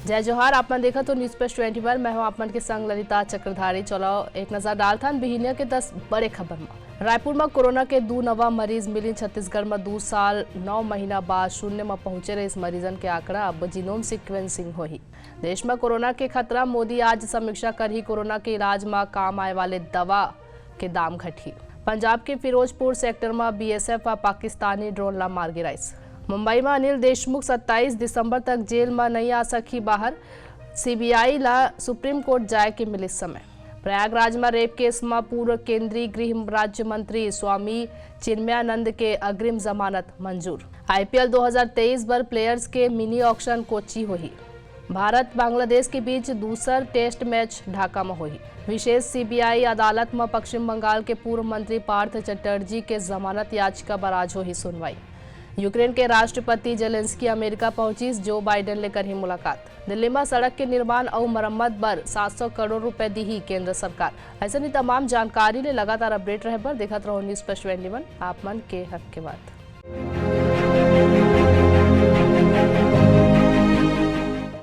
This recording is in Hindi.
जय जोहार। आपने देखा तो न्यूज प्लस 21। मैं हूं आपमन के संग ललिता चक्रधारी। चलो एक नजर डालथन बिहिनिया के 10 बड़े खबर में। रायपुर में कोरोना के 2 नवा मरीज मिली। छत्तीसगढ़ में 2 साल 9 महीना बाद शून्य में पहुंचे रहे इस मरीजन के आंकड़ा अब जीनोम सीक्वेंसिंग होही। देश में कोरोना के खतरा। मोदी आज समीक्षा कर ही कोरोना के इलाज में काम आए वाले दवा के दाम घटी। पंजाब के फिरोजपुर सेक्टर में BSF और पाकिस्तानी ड्रोन ला मार गिराइस। मुंबई में अनिल देशमुख 27 दिसंबर तक जेल में नहीं आ सकी बाहर। CBI ला सुप्रीम कोर्ट जाए के मिले समय। प्रयागराज में रेप केस में पूर्व केंद्रीय गृह राज्य मंत्री स्वामी चिन्मयानंद के अग्रिम जमानत मंजूर। IPL 2023 पर प्लेयर्स के मिनी ऑक्शन कोची हुई। भारत बांग्लादेश के बीच दूसरा टेस्ट मैच ढाका में हुई। विशेष CBI अदालत में पश्चिम बंगाल के पूर्व मंत्री पार्थ चटर्जी के जमानत याचिका पर आज हुई सुनवाई। यूक्रेन के राष्ट्रपति जेलेंस्की अमेरिका पहुंची। जो बाइडेन लेकर ही मुलाकात। दिल्ली में सड़क के निर्माण और मरम्मत पर 700 करोड़ रुपए दी ही केंद्र सरकार। ऐसे ही तमाम जानकारी ले लगातार अपडेट रहे पर देखते रहो न्यूज प्लस 21 आप मन के हक के बात।